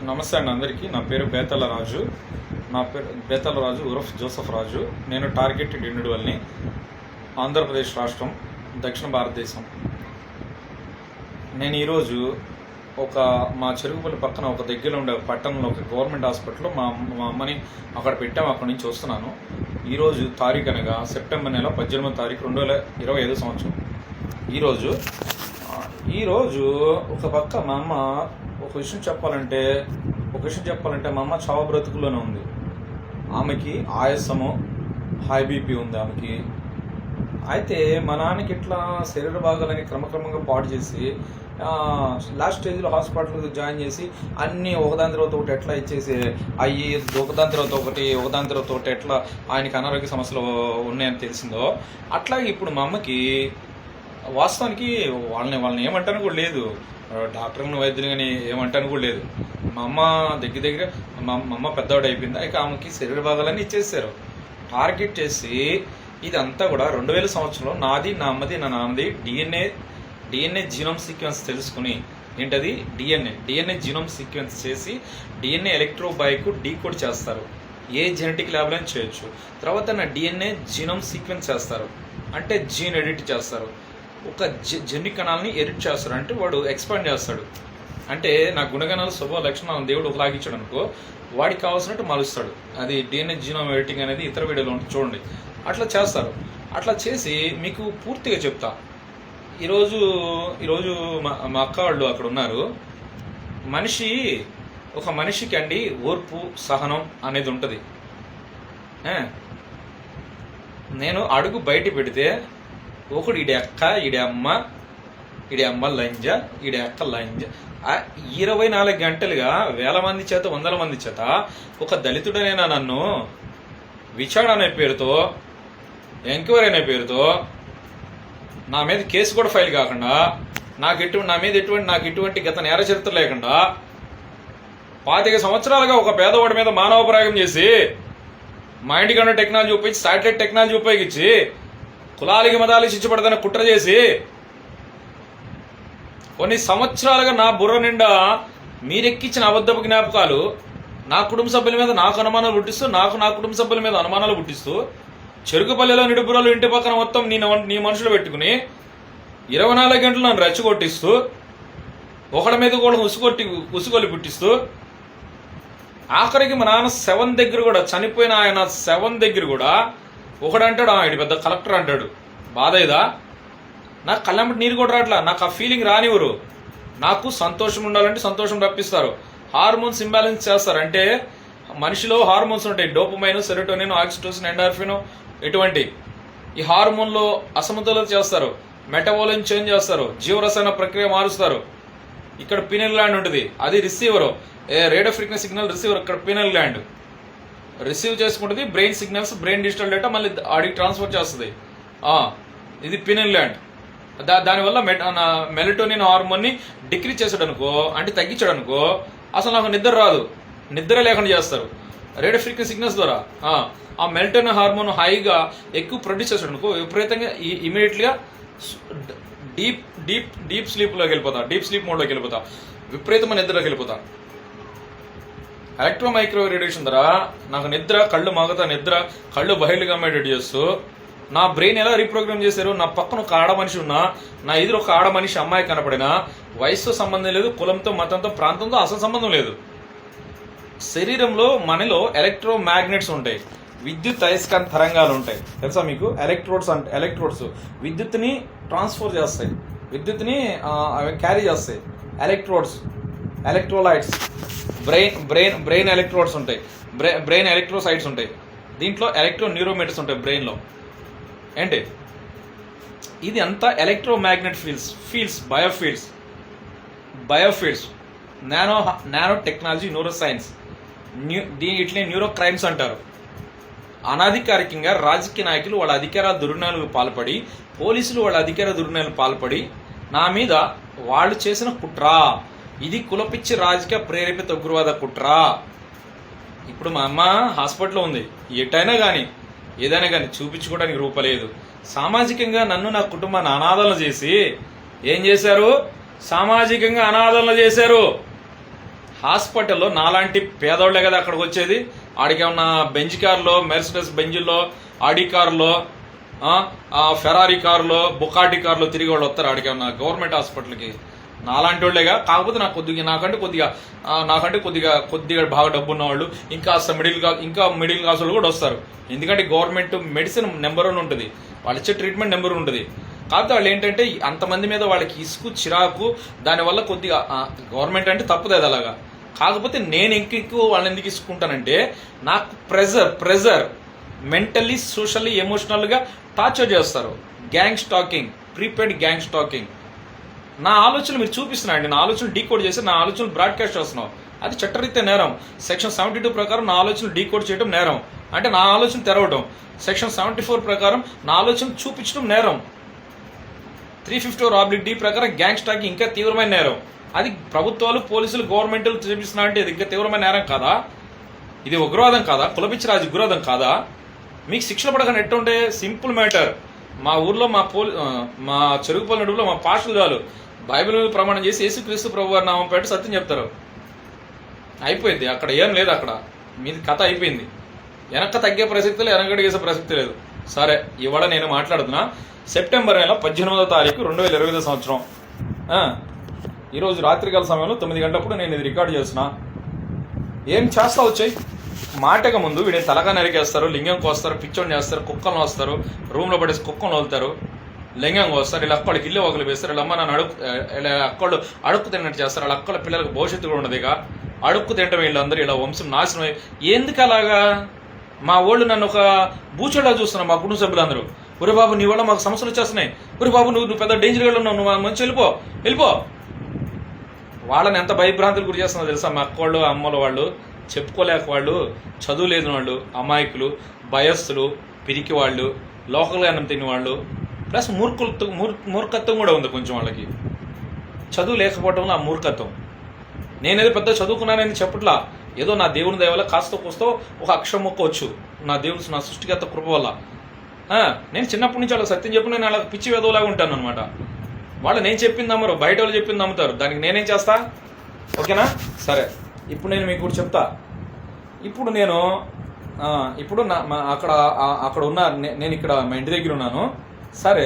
నమస్తే అండి అందరికీ. నా పేరు బేతల రాజు. ఉరఫ్ జోసఫ్ రాజు. నేను టార్గెటెడ్ ఇండివిడ్యువల్ని, ఆంధ్రప్రదేశ్ రాష్ట్రం, దక్షిణ భారతదేశం. నేను ఈరోజు మా చెరుకుపల్లి పక్కన ఒక దగ్గర ఉండే పట్టణంలో ఒక గవర్నమెంట్ హాస్పిటల్లో మా అమ్మని అక్కడ పెట్టాము. అక్కడి నుంచి వస్తున్నాను. ఈరోజు తారీఖు అనగా సెప్టెంబర్ నెల 18వ తారీఖు 2025 సంవత్సరం. ఈరోజు ఒక పక్క మా అమ్మ ఒక విషయం చెప్పాలంటే మా అమ్మ చావు బ్రతుకులోనే ఉంది. ఆమెకి ఆయాసము, హై బీపీ ఉంది ఆమెకి. అయితే మా నాన్నకి ఇట్లా శరీర భాగాలని క్రమక్రమంగా పాడు చేసి లాస్ట్ స్టేజ్లో హాస్పిటల్ జాయిన్ చేసి అన్నీ ఒకదాని తర్వాత ఒకటి ఎట్లా ఇచ్చేసి ఒకదాని తర్వాత ఒకటి ఎట్లా ఆయనకి అనారోగ్య సమస్యలు ఉన్నాయని తెలిసిందో, అట్లాగే ఇప్పుడు మా అమ్మకి వాస్తవానికి వాళ్ళని ఏమంటాను కూడా లేదు, డాక్టర్ని వైద్యులు కానీ ఏమంటాను కూడా లేదు. మా అమ్మ దగ్గర మా అమ్మ పెద్దవాడు అయిపోయింది. ఇక ఆమెకి శరీర భాగాలన్నీ ఇచ్చేసారు. టార్గెట్ చేసి ఇదంతా కూడా 2000 సంవత్సరంలో నాది, నా అమ్మది, నా నాన్నది డిఎన్ఏ జీనోమ్ సీక్వెన్స్ తెలుసుకుని, ఏంటది డిఎన్ఏ జీనోమ్ సీక్వెన్స్ చేసి డిఎన్ఏ ఎలక్ట్రోబయోకు డీకోడ్ చేస్తారు. ఏ జెనెటిక్ ల్యాబ్లో చేయొచ్చు. తర్వాత నా డిఎన్ఏ జీనోమ్ సీక్వెన్స్ చేస్తారు, అంటే జీన్ ఎడిట్ చేస్తారు. ఒక జన్యు కణాలని ఎడిట్ చేస్తారు, అంటే వాడు ఎక్స్పాండ్ చేస్తాడు. అంటే నా గుణగణాలు, స్వభావ లక్షణాలను దేవుడు ఒకలాగిచ్చాడు అనుకో, వాడికి కావాల్సినట్టు మారుస్తాడు. అది డిఎన్ఏ జీనోమ్ ఎడిటింగ్ అనేది ఇతర వీడియోలో ఉంటుంది, చూడండి. అట్లా చేస్తారు. అట్లా చేసి మీకు పూర్తిగా చెప్తా. ఈరోజు మా అక్క వాళ్ళు అక్కడ ఉన్నారు. ఒక మనిషికి అండి ఓర్పు, సహనం అనేది ఉంటుంది. నేను అడుగు బయట పెడితే ఒకడు ఈడే అక్క, ఈడే అమ్మ లంజ, ఈడే అక్క లంజ. 24 గంటలుగా వేల మంది చేత, వందల మంది చేత ఒక దళితుడనైనా నన్ను విచారణ అనే పేరుతో, ఎంక్వైరీ అనే పేరుతో నా మీద కేసు కూడా ఫైల్ కాకుండా, నాకు ఇటువంటి గత నేర చరిత్ర లేకుండా 25 సంవత్సరాలుగా ఒక పేదవాడి మీద మానవ ప్రయోగం చేసి, మా ఇంటికన్నా టెక్నాలజీ ఉపయోగించి, శాటిలైట్ టెక్నాలజీ ఉపయోగించి కులాలకి మతాలకి శిక్షపడదని కుట్ర చేసి కొన్ని సంవత్సరాలుగా నా బుర్ర నిండా మీరెక్కించిన అబద్ధపు జ్ఞాపకాలు నా కుటుంబ సభ్యుల మీద నాకు అనుమానాలు పుట్టిస్తూ, నా కుటుంబ సభ్యుల మీద అనుమానాలు పుట్టిస్తూ, చెరుకుపల్లిలో నిడుపురాలు ఇంటి పక్కన మొత్తం నీ మనుషులు పెట్టుకుని 24 గంటలు నన్ను రెచ్చగొట్టిస్తూ, ఒకడి మీద కూడా ఉసుగొల్లి పుట్టిస్తూ, ఆఖరికి మా నాన్న శవం దగ్గర కూడా, చనిపోయిన ఆయన శవం దగ్గర కూడా ఒకడంటాడు, ఇటు పెద్ద కలెక్టర్ అంటాడు. బాధ ఇదా? నాకు కళ్ళంబటి నీరు కూడా రావట్లా. నాకు ఆ ఫీలింగ్ రానివ్వరు. నాకు సంతోషం ఉండాలంటే సంతోషం రప్పిస్తారు. హార్మోన్స్ ఇంబ్యాలెన్స్ చేస్తారు. అంటే మనిషిలో హార్మోన్స్ ఉంటాయి, డోపమైన్, సెరోటోనిన్, ఆక్సిటోసిన్, ఎండార్ఫిన్. ఎటువంటి ఈ హార్మోన్లో అసమతులత చేస్తారు, మెటబాలిజం చేంజ్ చేస్తారు, జీవరసాయన ప్రక్రియ మారుస్తారు. ఇక్కడ పీనల్ గ్లాండ్ ఉంటుంది, అది receiver. Radio frequency signal receiver, ఇక్కడ పీనల్ గ్లాండ్ రిసీవ్ చేసుకుంటుంది. Brain signals, brain digital data మళ్ళీ ఆడికి ట్రాన్స్ఫర్ చేస్తుంది. ఇది పీనల్ గ్లాండ్. దానివల్ల మెలటోనిన్ హార్మోన్ని డిక్రీజ్ చేసాడు అనుకో, అంటే తగ్గించాడు అనుకో, అసలు నాకు నిద్ర రాదు, నిద్ర లేకుండా చేస్తారు. రేడియో ఫ్రీక్వెన్సీ సిగ్నల్స్ ద్వారా ఆ మెలటోనిన్ హార్మోన్ హైగా ఎక్కువ ప్రొడ్యూస్ చేసాడు అనుకో, విపరీతంగా ఇమీడియట్గా డీప్ స్లీప్లోకి వెళ్ళిపోతా, డీప్ స్లీప్ మోడ్లోకి వెళ్ళిపోతా, విపరీతమైన నిద్రలోకి వెళ్ళిపోతా. ఎలక్ట్రో మైక్రో రేడియేషన్ ద్వారా నాకు నిద్ర, కళ్ళు మగత నిద్ర, కళ్ళు బయలుగా మెడిటేట్ చేస్తూ నా బ్రెయిన్ ఎలా రీప్రోగ్రామ్ చేశారు. నా పక్కన ఒక ఆడ మనిషి ఉన్నా, నా ఎదురు ఒక ఆడ మనిషి అమ్మాయి కనపడినా, వయసుతో సంబంధం లేదు, కులంతో, మతంతో, ప్రాంతంతో అసలు సంబంధం లేదు. శరీరంలో మనలో ఎలక్ట్రో మ్యాగ్నెట్స్ ఉంటాయి, విద్యుత్ అయస్కాంత తరంగాలు ఉంటాయి. తెలుసా మీకు? ఎలక్ట్రోడ్స్ విద్యుత్ని ట్రాన్స్ఫర్ చేస్తాయి, విద్యుత్ని క్యారీ చేస్తాయి. ఎలక్ట్రోలైట్స్, బ్రెయిన్ ఎలక్ట్రోడ్స్ ఉంటాయి, బ్రెయిన్ ఎలక్ట్రోసైట్స్ ఉంటాయి. దీంట్లో ఎలక్ట్రో న్యూరోమీటర్స్ ఉంటాయి బ్రెయిన్లో. ఏంటి ఇది అంతా electromagnet biofields, nano technology, neuro science, ఇట్లే న్యూరో క్రైమ్స్ అంటారు. అనధికారికంగా రాజకీయ నాయకులు వాళ్ళ అధికారాల దుర్వినియోగాలకు పాల్పడి, పోలీసులు వాళ్ళ అధికార దుర్వినియోగాలకు పాల్పడి నా మీద వాళ్ళు చేసిన కుట్ర. ఇది కులపిచ్చి రాజకీయ ప్రేరేపిత ఉగ్రవాద కుట్ర. ఇప్పుడు మా అమ్మ హాస్పిటల్లో ఉంది. ఎటైనా కానీ ఏదైనా కానీ చూపించుకోవడానికి రూపలేదు. సామాజికంగా నన్ను, నా కుటుంబాన్ని అనాథలను చేసి ఏం చేశారు? సామాజికంగా అనాథలను చేశారు. హాస్పిటల్లో నాలాంటి పేదోళ్లే కదా అక్కడికి వచ్చేది. ఆడికి ఏమన్నా బెంజ్ కార్లో, మెర్సిడెస్ బెంజ్లో, ఆడి కార్లో, ఫెరారీ కార్లో, బుకాటి కార్లో తిరిగి వాళ్ళు వస్తారు ఆడికి ఏమన్నా గవర్నమెంట్ హాస్పిటల్కి. నాలాంటి వాళ్ళేగా. కాకపోతే నాకంటే కొద్దిగా బాగా డబ్బు ఉన్నవాళ్ళు, ఇంకా మిడిల్ క్లాస్ వాళ్ళు కూడా వస్తారు. ఎందుకంటే గవర్నమెంట్ మెడిసిన్ నెంబర్ 1 ఉంటుంది, వాళ్ళు ఇచ్చే ట్రీట్మెంట్ నెంబర్ 1 ఉంటుంది. కాకపోతే వాళ్ళు ఏంటంటే అంతమంది మీద వాళ్ళకి ఇసుకు, చిరాకు, దానివల్ల కొద్దిగా గవర్నమెంట్ అంటే తప్పదు అది అలాగా. కాకపోతే నేను ఎక్కువ వాళ్ళని ఎందుకు ఇసుకుంటానంటే నాకు ప్రెజర్ మెంటల్లీ, సోషల్లీ, ఎమోషనల్గా టార్చర్ చేస్తారు. Gang stalking, prepaid gang stalking. నా ఆలోచనలు మీరు చూపిస్తున్నాయండి, నా ఆలోచనలు డీకోడ్ చేసి నా ఆలోచనలు బ్రాడ్కాస్ట్ చేస్తున్నావు, అది చట్టరీత్యా నేరం. సెక్షన్ 72 ప్రకారం నా ఆలోచనలు డీకోడ్ చేయడం నేరం, అంటే నా ఆలోచన తెరవడం. సెక్షన్ 74 ప్రకారం నా ఆలోచన చూపించడం నేరం. 354(d) ప్రకారం గ్యాంగ్ స్టాకింగ్ ఇంకా తీవ్రమైన నేరం. అది ప్రభుత్వాలు, పోలీసులు, గవర్నమెంట్లు చూపిస్తున్నా అంటే ఇది ఇంకా తీవ్రమైన నేరం కాదా? ఇది ఉగ్రవాదం కాదా? కులపిచ్చిరాజు ఉగ్రవాదం కాదా? మీకు శిక్షణ పడకుండా ఎట్టుంటే సింపుల్ మ్యాటర్. మా ఊర్లో మా చెరుగుపల్లి నడుపులో మా పాస్టర్లు చాలు బైబిల్ మీద ప్రమాణం చేసి యేసుక్రీస్తు ప్రభు వారి నామం పెట్టి సత్యం చెప్తారు. అయిపోయింది, అక్కడ ఏం లేదు, అక్కడ మీది కథ అయిపోయింది. వెనక్కి తగ్గే ప్రసక్తి లేదు, వెనకడిగేసే ప్రసక్తి లేదు. సరే, ఇవాళ నేను మాట్లాడుతున్నా సెప్టెంబర్ నెల 18వ తారీఖు 2025 సంవత్సరం. ఈరోజు రాత్రికాల సమయంలో 9 గంటలప్పుడు నేను ఇది రికార్డు చేస్తున్నా. ఏం చేస్తా వచ్చాయి మాటగా ముందు వీడిని తలగా నరికేస్తారు, లింగం కోస్తారు, పిచ్చోని చేస్తారు, కుక్కలను వస్తారు, రూమ్లో పడేసి కుక్కను వదులుతారు, లింగం కోస్తారు. వీళ్ళ అక్కడికి ఇల్లు ఒకరు వేస్తారు, వీళ్ళ అమ్మ నన్ను అక్కళ్ళు అడుక్కు తిన్నట్టు చేస్తారు. వాళ్ళ అక్కల పిల్లలకు భవిష్యత్తు కూడా ఉండదు. ఇక అడుక్కు తింటాం వీళ్ళందరూ, ఇలా వంశం నాశనం. ఎందుకు అలాగా? మా వాళ్ళు నన్ను ఒక బూచోడా చూస్తున్నారు, మా కుటుంబ సభ్యులందరూ. ఒరే బాబు, నీ వల్ల మాకు సమస్యలు వచ్చేస్తున్నాయి, ఒరే బాబు నువ్వు పెద్ద డేంజర్గా ఉన్నావు, నువ్వు మంచి వెళ్ళిపో. వాళ్ళని ఎంత భయభ్రాంతులు గురి చేస్తున్నా తెలుసా? మా అక్కవాళ్ళు, అమ్మల వాళ్ళు, చెప్పుకోలేక వాళ్ళు, చదువు లేని వాళ్ళు, అమాయకులు, భయస్థులు, పిరికి వాళ్ళు, లోకల్గా అన్నం తిని వాళ్ళు, ప్లస్ మూర్ఖత్వం కూడా ఉంది కొంచెం వాళ్ళకి. చదువు లేకపోవడంలో ఆ మూర్ఖత్వం. నేనేదో పెద్ద చదువుకున్నానని చెప్పట్లా, ఏదో నా దేవుని దయ వల్ల కాస్త కూస్తో ఒక అక్షరం మొక్కవచ్చు, నా దేవుని, నా సృష్టికర్త కృప వల్ల. నేను చిన్నప్పటి నుంచి వాళ్ళకి సత్యం చెప్పి నేను వాళ్ళకి పిచ్చి వెదవలాగా ఉంటాను అనమాట. వాళ్ళు నేను చెప్పింది నమ్మరు, బయట వాళ్ళు చెప్పింది నమ్ముతారు. దానికి నేనేం చేస్తా? ఓకేనా? సరే, ఇప్పుడు నేను మీకు చెప్తా. ఇప్పుడు నేను అక్కడ ఉన్న నేను ఇక్కడ మా ఇంటి దగ్గర ఉన్నాను. సరే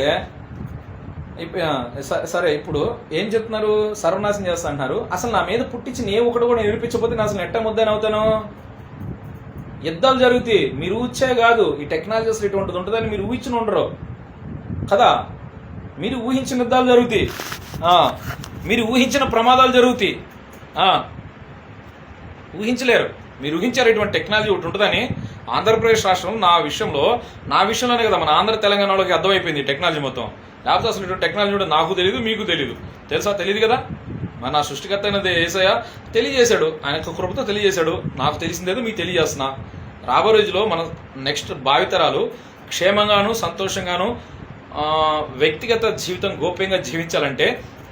ఇప్పుడు ఏం చెప్తున్నారు? సర్వనాశనం చేస్తా అంటున్నారు. అసలు నా మీద పుట్టించిన ఏ ఒకటి కూడా నిరూపించకపోతే నేను అసలు ఎట్ట ముద్దని అవుతాను? యుద్ధాలు జరుగుతాయి, మీరు ఊహించే కాదు. ఈ టెక్నాలజీ అసలు ఇటువంటిది ఉంటుందని మీరు ఊహించిన ఉండరు కదా. మీరు ఊహించిన యుద్ధాలు జరుగుతాయి, మీరు ఊహించిన ప్రమాదాలు జరుగుతాయి. ఊహించలేరు, మీరు ఊహించారు ఇటువంటి టెక్నాలజీ ఒకటి ఉంటుందని. ఆంధ్రప్రదేశ్ రాష్ట్రంలో నా విషయంలోనే కదా మన ఆంధ్ర తెలంగాణలోకి అర్థమైపోయింది టెక్నాలజీ మొత్తం. లేకపోతే అసలు ఇటువంటి టెక్నాలజీ కూడా నాకు తెలియదు, మీకు తెలియదు. తెలుసా? తెలియదు కదా. నా సృష్టికర్త అయినది యేసయ్య తెలియజేశాడు, ఆయన కృపతో తెలియజేశాడు. నాకు తెలిసిందేదో మీకు తెలియజేస్తున్నా. రాబోయే రోజులో మన నెక్స్ట్ భావితరాలు క్షేమంగాను, సంతోషంగాను, వ్యక్తిగత జీవితం గోప్యంగా జీవించాలంటే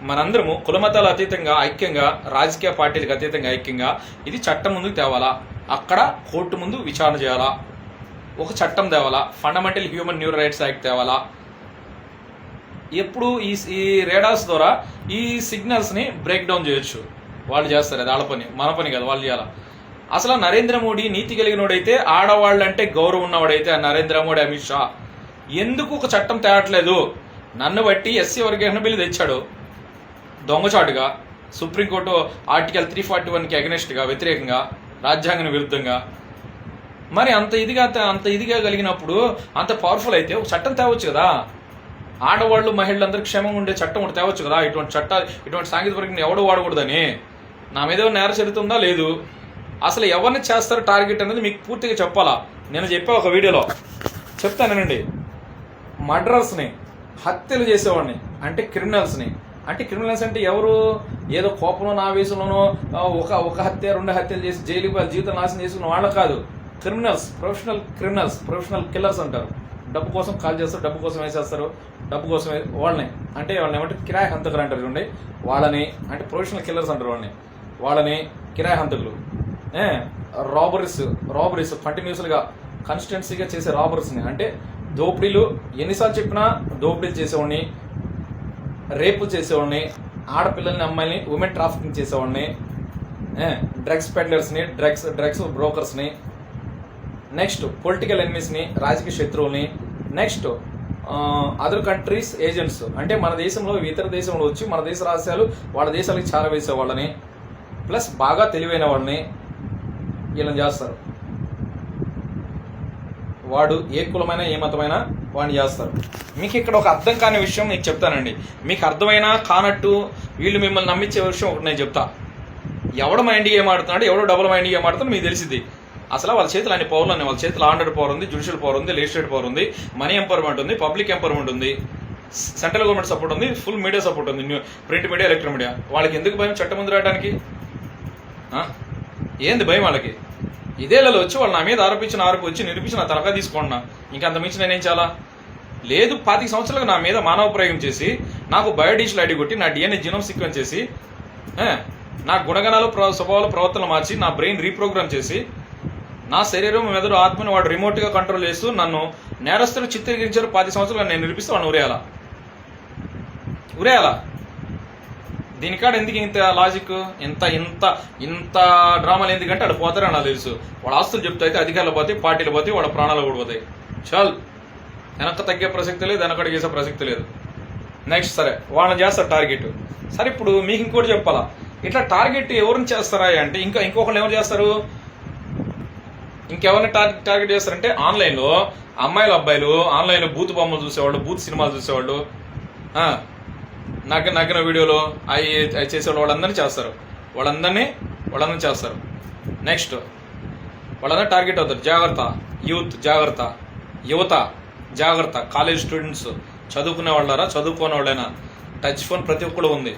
మనందరము కులమతాల అతీతంగా ఐక్యంగా, రాజకీయ పార్టీలకు అతీతంగా ఐక్యంగా ఇది చట్టం ముందుకు తేవాలా, అక్కడ కోర్టు ముందు విచారణ చేయాలా, ఒక చట్టం తేవాలా, fundamental human neural rights act తేవాలా. ఎప్పుడు ఈ రేడార్స్ ద్వారా ఈ సిగ్నల్స్ని బ్రేక్ డౌన్ చేయొచ్చు. వాళ్ళు చేస్తారు, అది వాళ్ళ పని, మన పని కదా, వాళ్ళు చేయాలా. అసలు నరేంద్ర మోడీ నీతి కలిగినోడైతే, ఆడవాళ్ళంటే గౌరవం ఉన్నవాడైతే నరేంద్ర మోడీ, అమిత్ షా ఎందుకు ఒక చట్టం తేవట్లేదు? నన్ను బట్టి ఎస్సీ వర్గీకరణ బిల్లు తెచ్చాడు దొంగచాటుగా, సుప్రీంకోర్టు ఆర్టికల్ 341కి అగెనెస్ట్గా, వ్యతిరేకంగా, రాజ్యాంగానికి విరుద్ధంగా. మరి అంత ఇదిగా కలిగినప్పుడు, అంత పవర్ఫుల్ అయితే ఒక చట్టం తేవచ్చు కదా. ఆడవాళ్ళు, మహిళలందరూ క్షేమంగా ఉండే చట్టం ఒకటి తేవచ్చు కదా. ఇటువంటి సాంకేతిక పరిజ్ఞానం ఎవడు వాడకూడదని. నా మీద నేర చరిత్ర లేదు. అసలు ఎవరిని చేస్తారు టార్గెట్ అనేది మీకు పూర్తిగా చెప్పాలా. నేను చెప్పా ఒక వీడియోలో చెప్తానండి. మర్డరర్స్ని, హత్యలు చేసేవాడిని, అంటే క్రిమినల్స్ని. అంటే క్రిమినల్స్ అంటే ఎవరు? ఏదో కోపంలోనో ఆవేశంలోనో ఒక హత్య, 2 హత్యలు చేసి జైలుకి జీవితం నాశనం చేసుకున్న వాళ్ళ కాదు. క్రిమినల్స్, ప్రొఫెషనల్ కిల్లర్స్ అంటారు. డబ్బు కోసం కాల్ చేస్తారు, డబ్బు కోసం వేసేస్తారు, డబ్బు కోసం వాళ్ళని ఏమంటే కిరాయి హంతకులు అంటారు చూడండి. వాళ్ళని అంటే ప్రొఫెషనల్ కిల్లర్స్ అంటారు వాళ్ళని కిరాయి హంతకులు. రాబరీస్ కంటిన్యూస్గా కన్స్టెన్సీగా చేసే రాబరీస్ని, అంటే దోపిడీలు, ఎన్నిసార్లు చెప్పినా దోపిడీలు చేసేవాడిని, రేపు చేసేవాడిని, ఆడపిల్లల్ని, అమ్మాయిని ఉమెన్ ట్రాఫికింగ్ చేసేవాడిని, డ్రగ్స్ పెడ్లర్స్ని, డ్రగ్స్ బ్రోకర్స్ని, నెక్స్ట్ పొలిటికల్ ఎనిమీస్ని, రాజకీయ శత్రువుల్ని, నెక్స్ట్ అదర్ కంట్రీస్ ఏజెంట్స్, అంటే మన దేశంలో ఇతర దేశంలో వచ్చి మన దేశ రహస్యాలు వాళ్ళ దేశాలకి చేరవేసే వాళ్ళని, ప్లస్ బాగా తెలివైన వాళ్ళని వీళ్ళని చేస్తారు. వాడు ఏ కులమైనా ఏ మతమైనా వాడిని చేస్తారు. మీకు ఇక్కడ ఒక అర్థం కాని విషయం మీకు చెప్తానండి. మీకు అర్థమైనా కానట్టు వీళ్ళు మిమ్మల్ని నమ్మించే విషయం ఒకటి నేను చెప్తా. ఎవడు మైండ్ గేమ్ ఆడుతున్నాడు, ఎవడో డబుల్ మైండ్ గేమ్ ఆడుతున్నాడు మీకు తెలిసింది. అసలు వాళ్ళ చేతులు అన్ని పవర్లు ఉన్నాయి. వాళ్ళ చేతులు ఆండర్ పవర్ ఉంది, జ్యుడిషియల్ పవర్ ఉంది, లెజిస్లేటివ్ పవర్ ఉంది, మనీ ఎంపవర్మెంట్ ఉంది, పబ్లిక్ ఎంపవర్మెంట్ ఉంది, సెంట్రల్ గవర్నమెంట్ సపోర్ట్ ఉంది, ఫుల్ మీడియా సపోర్ట్ ఉంది, ప్రింట్ మీడియా, ఎలక్ట్రానిక్ మీడియా. వాళ్ళకి ఎందుకు భయం చట్టం ముందు రావడానికి? ఏంది భయం వాళ్ళకి? ఇదేళ్ళలో వచ్చి వాళ్ళు నా మీద ఆరోపించిన వచ్చి నిరూపించి నా తలకా తీసుకున్నా. ఇంకంత మించి నేనేం చాలా లేదు. 25 సంవత్సరాలుగా నా మీద మానవ ప్రయోగం చేసి నాకు బయోడిజిటల్ ఐడి కొట్టి నా డిఎన్ఏ జీనోమ్ సీక్వెన్స్ చేసి నా గుణగణాలు స్వభావాలు ప్రవర్తనలు మార్చి నా బ్రెయిన్ రీప్రోగ్రామ్ చేసి నా శరీరం మెదడు ఆత్మని వాడు రిమోట్గా కంట్రోల్ చేస్తూ నన్ను నేరస్తులు చిత్రీకరించారు. 10 సంవత్సరాలు నేను నిరూపిస్తూ వాడిని ఉరేయాలా? దీనికాడ ఎందుకు ఇంత లాజిక్, ఇంత డ్రామాలు ఎందుకంటే అక్కడ పోతారని నాకు తెలుసు. వాళ్ళ ఆస్తులు చెప్తే అయితే అధికారులు పోతాయి, పార్టీలు పోతాయి, వాళ్ళ ప్రాణాలు కూడా పోతాయి. చాలు, వెనక్కి తగ్గే ప్రసక్తి లేదు, వెనకడికి చేసే ప్రసక్తి లేదు. నెక్స్ట్ సరే వాళ్ళని చేస్తారు టార్గెట్. సరే ఇప్పుడు మీకు ఇంకోటి చెప్పాలా, ఇట్లా టార్గెట్ ఎవరిని చేస్తారా అంటే ఇంకొకళ్ళు ఎవరు చేస్తారు, ఇంకెవరిని టార్గెట్ చేస్తారంటే ఆన్లైన్లో అమ్మాయిలు అబ్బాయిలు ఆన్లైన్లో బూత్ బొమ్మలు చూసేవాళ్ళు, బూత్ సినిమాలు చూసేవాళ్ళు, నగ్గిన వీడియోలు అవి చేసేవాళ్ళు వాళ్ళందరినీ చేస్తారు. వాళ్ళందరినీ చేస్తారు. నెక్స్ట్ వాళ్ళందరూ టార్గెట్ అవుతారు. జాగ్రత్త యూత్, జాగ్రత్త యువత, జాగ్రత్త కాలేజ్ స్టూడెంట్స్, చదువుకునే వాళ్ళారా చదువుకునే వాళ్ళైనా టచ్ ఫోన్ ప్రతి ఒక్కరు ఉంది.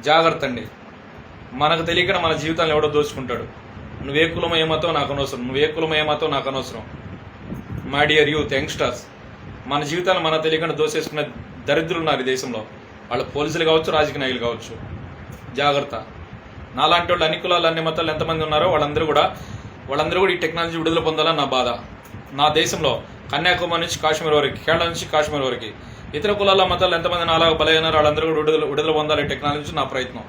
జాగ్రత్త అండి. మనకు తెలియకుండా మన జీవితాన్ని ఎవడో దోచుకుంటాడు. నువ్వే కులం ఏమతో నాకు అనవసరం, నువ్వే కులం ఏమతో నాకు అనవసరం. మై డియర్ యూత్, యంగ్స్టర్స్, మన జీవితాన్ని మన తెలియకుండా దోసేసుకునే దరిద్రులు ఉన్నారు ఈ దేశంలో. వాళ్ళు పోలీసులు కావచ్చు, రాజకీయ నాయకులు కావచ్చు. జాగ్రత్త. నాలాంటి వాళ్ళు అన్ని కులాలు అన్ని మతాలు ఎంతమంది ఉన్నారో వాళ్ళందరూ కూడా ఈ టెక్నాలజీ విడుదల పొందాలని నా బాధ. నా దేశంలో కన్యాకుమారి నుంచి కాశ్మీర్ వరకు, కేరళ నుంచి కాశ్మీర్ వరకు ఇతర కులాల మతాలు ఎంతమంది నాలాగా బలైనారో వాళ్ళందరూ కూడా విడుదల పొందాలి టెక్నాలజీ. నా ప్రయత్నం.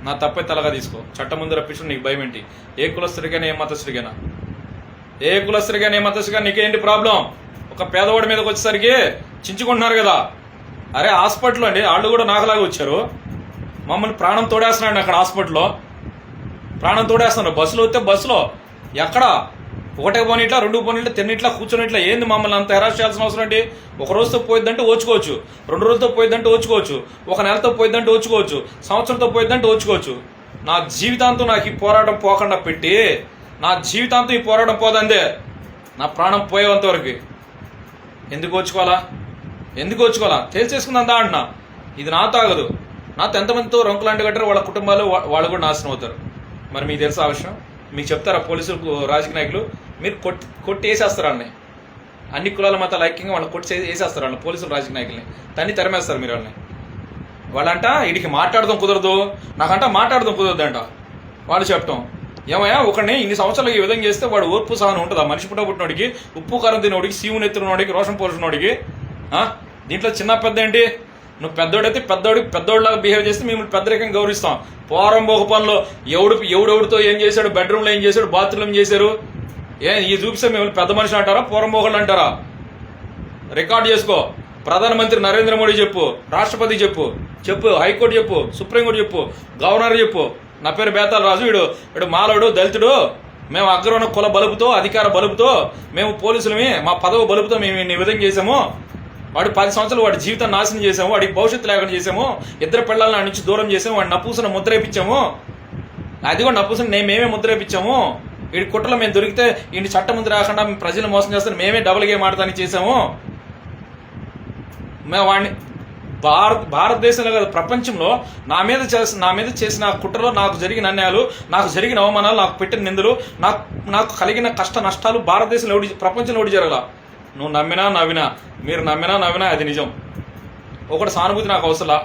నా తప్పే తలగా తీసుకో. చట్టం ముందు రప్పించడం నీకు భయం ఏంటి? ఏ కులస్తుడికైనా ఏ మతస్థుడికైనా నీకేంటి ప్రాబ్లం? ఒక పేదవాడి మీదకి వచ్చేసరికి చించుకుంటున్నారు కదా. అరే హాస్పిటల్లో అండి వాళ్ళు కూడా నాకులాగా వచ్చారు. మమ్మల్ని ప్రాణం తోడేస్తున్నాడు అక్కడ హాస్పిటల్లో. ప్రాణం తోడేస్తున్నారు. బస్సులో వస్తే బస్సులో ఎక్కడ ఒకటే పోనీట్లా, 2 పోనీట్లా, తిన్నిట్లా, కూర్చొనిట్లా. ఏంది మమ్మల్ని అంత హెరాస్ చేయాల్సిన అవసరం ఏంటి? ఒక రోజుతో పోయిద్దంటే ఓచుకోవచ్చు, 2 రోజులతో పోయిద్దంటే ఓచుకోవచ్చు, 1 నెలతో పోయిద్దంటే ఓచుకోవచ్చు, సంవత్సరంతో పోయిద్దంటే ఓచుకోవచ్చు. నా జీవితాంతం నాకు ఈ పోరాటం పోకుండా పెట్టి నా జీవితాంతం ఈ పోరాటం పోదందే. నా ప్రాణం పోయేంత వరకు ఎందుకు వచ్చుకోవాలా? తేల్చేసుకుందా అంటున్నా. ఇది నాతో ఆగదు. నాతో ఎంతమందితో రంకులాంటి కట్టారు వాళ్ళ కుటుంబాలు, వాళ్ళు కూడా నాశనం అవుతారు. మరి మీకు తెలుసా ఆ విషయం? మీకు చెప్తారా పోలీసులకు, రాజకీయ నాయకులు? మీరు కొట్టి వేసేస్తారు వాళ్ళని. అన్ని కులాల మతాల ఐక్యంగా వాళ్ళని కొట్టి వేసేస్తారు వాళ్ళని, పోలీసులు రాజకీయ నాయకుల్ని తన్ని తరిమేస్తారు మీరు వాళ్ళని. వాళ్ళంట వీడికి మాట్లాడదాం కుదరదు, నాకంట మాట్లాడదాం కుదరదు అంట. వాళ్ళు చెప్పటం ఏమయ్యా ఒకడిని ఇన్ని సంవత్సరాలు ఈ విధంగా చేస్తే వాడు ఓర్పు సహనం ఉంటుందా? మనిషి పుట్టినోడికి, ఉప్పు కారం తినోడికి, సీవుని ఎత్తునోడికి, రోషం పోల్చినోడికి. దీంట్లో చిన్న పెద్ద ఏంటి? నువ్వు పెద్దోడైతే పెద్దోడిలాగా బిహేవ్ చేస్తే మిమ్మల్ని పెద్దరికంగా గౌరవిస్తాం. పోరంబోక పనులు ఎవడెవడితో ఏం చేశాడు, బెడ్రూమ్లో ఏం చేశాడు, బాత్రూంలో ఏం చేశారు, ఈ చూపిస్తే మిమ్మల్ని పెద్ద మనిషి అంటారా, పోరంబోకళ్ళు అంటారా? రికార్డ్ చేసుకో. ప్రధానమంత్రి నరేంద్ర మోడీ చెప్పు, రాష్ట్రపతి చెప్పు, హైకోర్టు చెప్పు, సుప్రీంకోర్టు చెప్పు, గవర్నర్ చెప్పు. నా పేరు బేతాల రాజు, వీడు మాలోడు, దళితుడు, మేము అగ్రవర్ణ కుల బలుపుతో, అధికార బలుపుతో, మేము పోలీసులమే, మా పదవి బలుపుతో మేము ఈ విధంగా చేసాము. వాడు 10 సంవత్సరాలు వాడి జీవితం నాశనం చేసాము, వాడికి భవిష్యత్తు లేకుండా చేసాము, 2 పిల్లల నుంచి దూరం చేసాము, వాడిని నపూసన ముద్రేపించాము. అది కూడా నపూసన మేమే ముద్రేపించాము. వీడి కుట్రలో మేము దొరికితే వీడిని చట్టం ముందు రాకుండా ప్రజలు మోసం చేస్తాను, మేమే డబుల్ గేమ్ ఆడతానికి చేసాము. మేము వాడిని భారతదేశంలో కాదు ప్రపంచంలో నా మీద చేసిన కుట్రలో నాకు జరిగిన అన్యాయాలు, నాకు జరిగిన అవమానాలు, నాకు పెట్టిన నిందలు, నాకు కలిగిన కష్ట నష్టాలు భారతదేశంలో ప్రపంచంలో ఎవడు జరగల. నువ్వు నవ్వినా మీరు నవ్వినా అది నిజం. ఒకటి సానుభూతి నాకు అవసరం,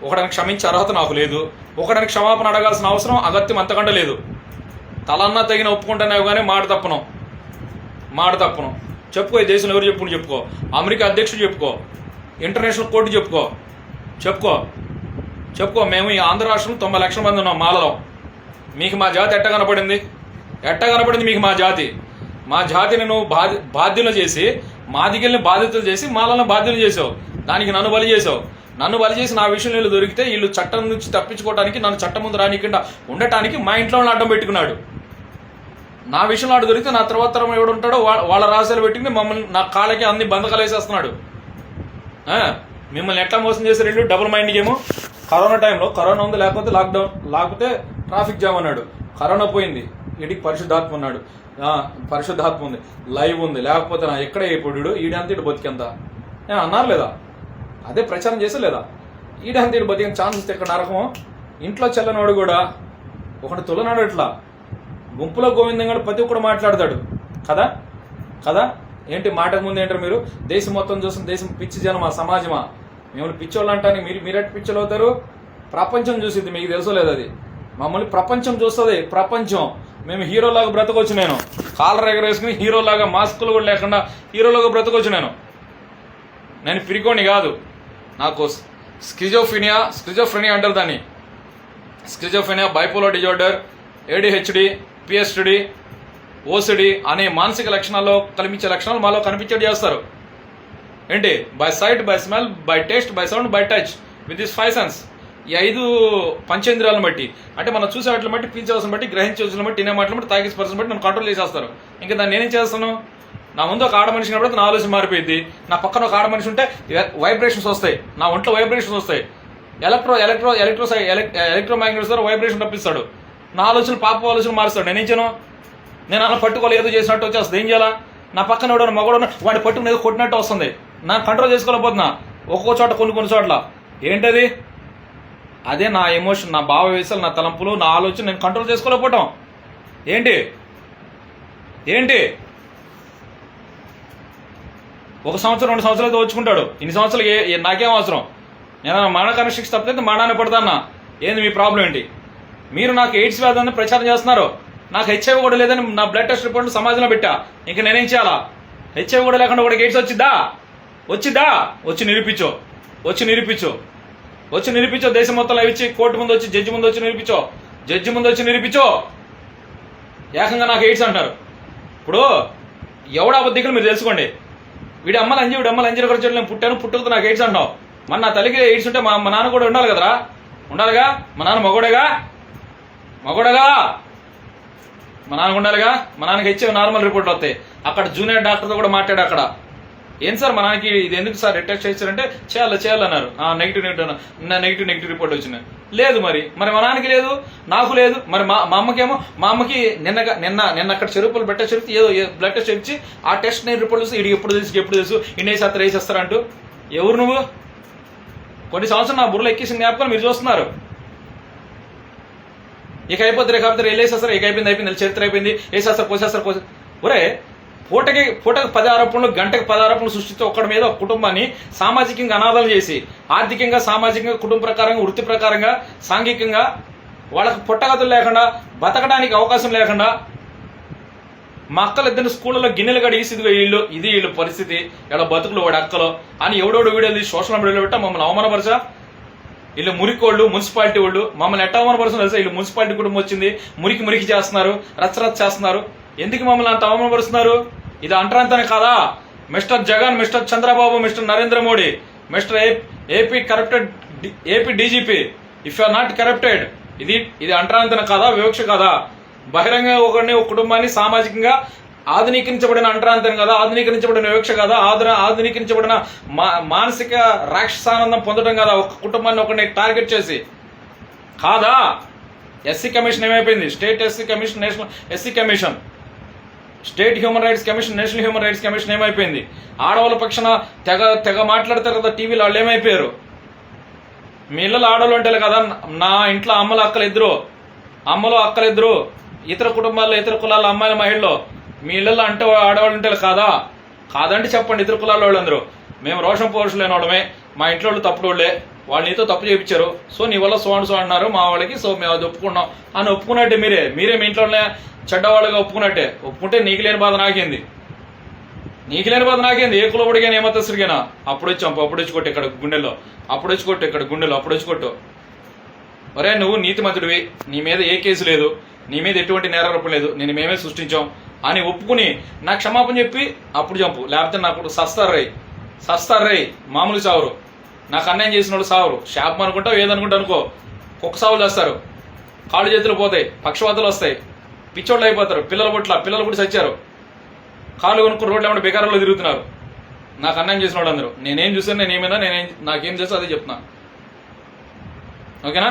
ఒకడిని క్షమించే అర్హత నాకు లేదు, ఒకడిని క్షమాపణ అడగాల్సిన అవసరం అగత్యం అంతకంటే లేదు. తలన్నా తగిన ఒప్పుకుంటున్నావు కానీ మాట తప్పను. చెప్పుకో. ఈ దేశంలో ఎవరు చెప్పుకో. అమెరికా అధ్యక్షుడు చెప్పుకో, ఇంటర్నేషనల్ కోర్టు చెప్పుకో. మేము ఈ ఆంధ్ర రాష్ట్రంలో 90 లక్షల మంది ఉన్నాం. మాలలో మీకు మా జాతి ఎట్ట కనపడింది? మీకు మా జాతిని నువ్వు బాధ్యులు చేసి, మా దిగిల్ని బాధితులు చేసి, మాలను బాధ్యులు చేసావు. దానికి నన్ను బలి చేసావు. నన్ను బలి చేసి నా విషయంలో వీళ్ళు దొరికితే వీళ్ళు చట్టం నుంచి తప్పించుకోవడానికి, నన్ను చట్టం ముందు రానికుండా ఉండటానికి మా ఇంట్లో అడ్డం పెట్టుకున్నాడు. నా విషయంలో ఆడు దొరికితే నా తర్వాత తరం ఎవడు ఉంటాడో వాళ్ళ రహస్యాలు పెట్టుకుని మమ్మల్ని నా కాళ్ళకి అన్ని బంధకాలు వేసేస్తున్నాడు. మిమ్మల్ని ఎట్లా మోసం చేశారు వీళ్ళు? Double mind game. కరోనా టైంలో కరోనా ఉంది, లేకపోతే లాక్డౌన్, లేకపోతే ట్రాఫిక్ జామ్ అన్నాడు. కరోనా పోయింది, వీడికి పరిశుద్ధాత్మ ఉన్నాడు. పరిశుద్ధాత్మ ఉంది, లైవ్ ఉంది, లేకపోతే నా ఎక్కడ అయిపోయాడు ఈడంత ఇటు బతికెంత అన్నారు లేదా? అదే ప్రచారం చేసే లేదా? ఈడంత ఇటు బతికిన ఛాన్స్ ఇస్తే ఇక్కడ నరకం. ఇంట్లో చెల్లనోడు కూడా ఒకటి తులనాడు. ఇట్లా గుంపులో గోవిందంగా ప్రతి ఒక్కడు మాట్లాడతాడు కదా. ఏంటి మాటకు ముందు ఏంటారు మీరు? దేశం మొత్తం చూసిన దేశం పిచ్చి జనం, ఆ సమాజమా? మిమ్మల్ని పిచ్చోళ్ళు అంటానికి మీరెట్ పిచ్చోళ్ళు అవుతారు? ప్రపంచం చూసిద్ది, మీకు తెలుసో లేదు అది. మమ్మల్ని ప్రపంచం చూస్తుంది. ప్రపంచం మేము హీరోలాగా బ్రతకొచ్చు. నేను కాలర్ ఎగరేసుకుని హీరోలాగా, మాస్కులు కూడా లేకుండా హీరోలాగా బ్రతకొచ్చు. నేను పిరికోని కాదు. నాకు స్కిజోఫ్రెనియా అంటారు దాన్ని. Schizophrenia, bipolar disorder, ADHD, PSTD, OCD అనే మానసిక లక్షణాల్లో కనిపించే లక్షణాలు మాలో కనిపించేది చేస్తారు. ఏంటి? By sight, by smell, by taste, by sound, by touch, with this 5 sense. ఈ 5 పంచేంద్రియాలను బట్టి, అంటే మనం చూసే వాటిని బట్టి, పీల్చవలసిన బట్టి, గ్రహించవలసిన బట్టి, తినే మాటలను బట్టి, తాగే స్పర్శను బట్టి నన్ను కంట్రోల్ చేసేస్తారు. ఇంకా దాన్ని నేనేం చేస్తాను? నా ముందు ఒక ఆడ మనిషి కనబడితే నా ఆలోచన మారిపోయింది. నా పక్కన ఒక ఆడ మనిషి ఉంటే వైబ్రేషన్స్ వస్తాయి, నా ఒంట్లో వైబ్రేషన్స్ వస్తాయి. ఎలక్ట్రోమాగ్నెటిక్స్ ద్వారా వైబ్రేషన్ తప్పిస్తాడు. నా ఆలోచనలు పాప ఆలోచనలు మారుస్తాడు. నేనేం చేయను? నేను అలా పట్టుకోవాలి, ఏదో చేసినట్టు వచ్చేస్తుంది. ఏం చేయాలా? నా పక్కన ఎవడన్నా మగవాడు వాడి పట్టుకుని ఏదో కొట్టినట్టు వస్తుంది. నా కంట్రోల్ చేసుకోలేకపోతున్నా ఒక్కో చోట, కొన్ని చోట్ల. ఏంటది? అదే నా ఎమోషన్, నా భావవేశాలు, నా తలంపులు, నా ఆలోచన నేను కంట్రోల్ చేసుకోలేకపోవటం. ఏంటి 1 సంవత్సరం 2 సంవత్సరాలు వచ్చుకుంటాడు. ఇన్ని సంవత్సరాలు నాకేం అవసరం? నేను మరణ కనెక్షన్స్ తప్పితే మరణాన్ని పడతానా? ఏంది మీ ప్రాబ్లం ఏంటి? మీరు నాకు ఎయిడ్స్ వ్యాధి ప్రచారం చేస్తున్నారు. నాకు HIV కూడా లేదని నా బ్లడ్ టెస్ట్ రిపోర్ట్ సమాజంలో పెట్టా. ఇంకా నేనేం చేయాలా? HIV కూడా లేకుండా ఒకటి ఎయిడ్స్ వచ్చిద్దా? వచ్చి నిరూపించో. దేశం మొత్తం ఇచ్చి కోర్టు ముందు వచ్చి, జడ్జి ముందు వచ్చి నిరూపించో. ఏకంగా నాకు ఎయిడ్స్ అంటారు. ఇప్పుడు ఎవడా బుద్ధికలు మీరు తెలుసుకోండి. వీడి అమ్మలు అంజీ ఖర్చు నేను పుట్టుకతో నాకు ఎయిడ్స్ అంటావు. మన నా తల్లికి ఎయిడ్స్ ఉంటే మా నాన్న కూడా ఉండాలి కదరా? ఉండాలిగా. మా నాన్న మగోడేగా. మా నాన్నకు ఉండాలిగా. మా నాన్నకి ఇచ్చే నార్మల్ రిపోర్ట్ వస్తాయి. అక్కడ జూనియర్ డాక్టర్తో కూడా మాట్లాడా. అక్కడ ఏం సార్ మా నాన్నకి ఇది ఎందుకు సార్ టెస్ట్ చేశారంటే చేయాలన్నారు. నెగిటివ్ రిపోర్ట్ వచ్చినాయి. లేదు మరి మా నాన్నకి లేదు, నాకు లేదు. మరి మా అమ్మకేమో, మా అమ్మకి నిన్న అక్కడ చెరుపులు చెరిపి ఏదో బ్లడ్ టెస్ట్ ఇచ్చి ఆ టెస్ట్ నేను రిపోర్ట్ చూసి ఇది ఎప్పుడు తెలుసు ఇన్ని వేసేస్తారంటూ. ఎవరు నువ్వు? కొన్ని సంవత్సరం నా బుర్రలో ఎక్కేసిన జ్ఞాపకాలు మీరు చూస్తున్నారు. ఇక అయిపోతే రేపు వెళ్ళేసేస్తారు. ఇక అయిపోయింది, చరిత్ర అయిపోయింది, వేసేస్తారు. ఒరే పూటకి 10 ఆరోపణలు, గంటకి 10 ఆరోపణలు సృష్టిస్తే ఒక్కడి మీద ఒక కుటుంబాన్ని సామాజికంగా అనాథాలు చేసి, ఆర్థికంగా, సామాజికంగా, కుటుంబ ప్రకారంగా, వృత్తి ప్రకారంగా, సాంఘికంగా వాళ్ళకి పుట్టగతులు లేకుండా, బతకడానికి అవకాశం లేకుండా, మా అక్కలిద్దరిని స్కూళ్ళలో గిన్నెలు కడిగేసి వీళ్ళు పరిస్థితి, ఇలా బతుకులు వాడి అక్కలో అని ఎవడోడు వీడియోలు సోషల్ మీడియాలో పెట్టా మమ్మల్ని అవమానపరచా. వీళ్ళు మురికోళ్ళు, మున్సిపాలిటీ వాళ్ళు మమ్మల్ని ఎట్ట అవమానపరుస్తున్నారు తెలుసా? వీళ్ళు మున్సిపాలిటీ కుటుంబం వచ్చింది, మురికి చేస్తున్నారు, రచ్చరచ్చ చేస్తున్నారు. ఎందుకు మమ్మల్ని అంత అవమానపరుస్తున్నారు? ఇది అంటరాంతనే కాదా? Mister Jagan, mister Chandrababu, mister Narendra Modi, mister AP DGP, if you are not corrupted, ఇది అంటరాంతన కాదా? వివక్ష కాదా? బహిరంగ ఒక కుటుంబాన్ని సామాజికంగా ఆధునీకరించబడిన అంటరాంతరం కదా? ఆధునీకరించబడిన వివక్ష కదా? ఆధునీకరించబడిన మానసిక రాక్షసానందం పొందడం కదా? ఒక కుటుంబాన్ని ఒకరిని టార్గెట్ చేసి కాదా? SC కమిషన్ ఏమైపోయింది? State SC commission, national SC commission, state human rights commission, national human rights commission ఏమైపోయింది? ఆడవాళ్ళ పక్షాన తెగ మాట్లాడతారు కదా టీవీలో, వాళ్ళు ఏమైపోయారు? మీ ఇళ్ళలో ఆడవాళ్ళు ఉంటారు కదా. నా ఇంట్లో అమ్మలు అక్కలిద్దరు, ఇతర కుటుంబాల్లో, ఇతర కులాల అమ్మాయిల, మహిళలు మీ ఇళ్ళల్లో అంటే ఆడవాళ్ళు ఉంటారు కాదంటే చెప్పండి. ఇతర కులాల వాళ్ళందరూ మేము రోషం పౌరుషం లేని వాళ్ళమే, మా ఇంట్లో వాళ్ళు తప్పుడు వాళ్ళే, వాళ్ళు నీతో తప్పు చేయించారు, సో నీ వల్ల సో అన్నారు మా వాళ్ళకి, సో మేము అది ఒప్పుకున్నాం అని ఒప్పుకున్నట్టే. మీరే మీ ఇంట్లోనే చెడ్డవాళ్ళుగా ఒప్పుకుంటే నీకు లేని బాధ నాకేంది? ఏ కులబడిగానే ఏమతస్తుడిగానా? అప్పుడు వచ్చి కొట్టు ఇక్కడ గుండెల్లో, అప్పుడు వచ్చి కొట్టు ఒరే నువ్వు నీతిమంతుడివి, నీ మీద ఏ కేసు లేదు, నీ మీద ఎటువంటి నేరారోపణ లేదు, నేను మేమే సృష్టించాం అని ఒప్పుకుని నాకు క్షమాపణ చెప్పి అప్పుడు చంపు. లేకపోతే నాకు సస్తారు రై మామూలు సావురు. నాకు అన్యాయం చేసిన వాళ్ళు సావురు. శాపం అనుకుంటావు ఏదనుకుంటా అనుకో, కుక్క సావులు చేస్తారు, కాళ్ళు చేతులు పోతాయి, పక్షవాతాలు వస్తాయి, పిచ్చోళ్ళు అయిపోతారు, పిల్లలు కూడా చచ్చారు, కాళ్ళు కొనుక్కుని రోడ్లు ఏమంటే బేకారంలో తిరుగుతున్నారు. నాకు అన్యాయం చేసిన వాళ్ళు అందరూ. నేనేం చూసాను, నాకేం చేస్తా అదే చెప్తున్నా. ఓకేనా?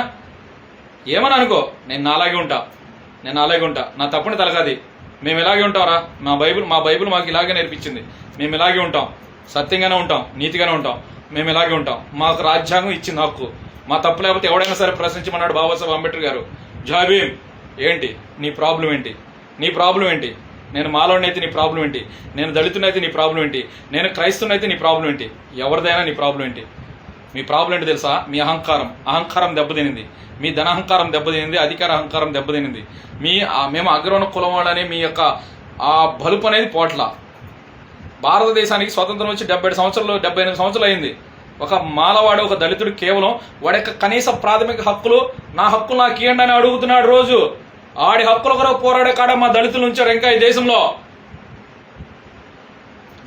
ఏమని అనుకో, నేను అలాగే ఉంటా, నా తప్పుని తలకాది. మేము ఇలాగే ఉంటాంరా, మా బైబిల్ మాకు ఇలాగే నేర్పించింది. మేము ఇలాగే ఉంటాం, సత్యంగానే ఉంటాం, నీతిగానే ఉంటాం, మేము ఇలాగే ఉంటాం. మాకు రాజ్యాంగం ఇచ్చింది హక్కు. మా తప్పు లేకపోతే ఎవడైనా సరే ప్రశ్నించమన్నాడు బాబాసాహెబ్ అంబేద్కర్ గారు. జై భీమ్. ఏంటి నీ ప్రాబ్లం ఏంటి? నేను మాలోనైతే నీ ప్రాబ్లం ఏంటి? నేను దళితునైతే నీ ప్రాబ్లం ఏంటి? నేను క్రైస్తవునైతే నీ ప్రాబ్లం ఏంటి? ఎవరిదైనా నీ ప్రాబ్లం ఏంటి? మీ ప్రాబ్లం ఏంటి తెలుసా? మీ అహంకారం దెబ్బతినింది, మీ ధనాహంకారం దెబ్బతినింది, అధికార అహంకారం దెబ్బతినింది. మేము అగ్రవణ కులం వాళ్ళని మీ యొక్క ఆ బలుపు అనేది పోట్ల. భారతదేశానికి స్వతంత్రం వచ్చి 78 సంవత్సరాలు అయింది. ఒక మాలవాడు, ఒక దళితుడు కేవలం వాడి యొక్క కనీస ప్రాథమిక హక్కులు, నా హక్కులు నాకు ఇవ్వండి అని అడుగుతున్నాడు రోజు. ఆడి హక్కుల కొరకు పోరాడే కాడ మా దళితులు ఉంచారు ఇంకా ఈ దేశంలో.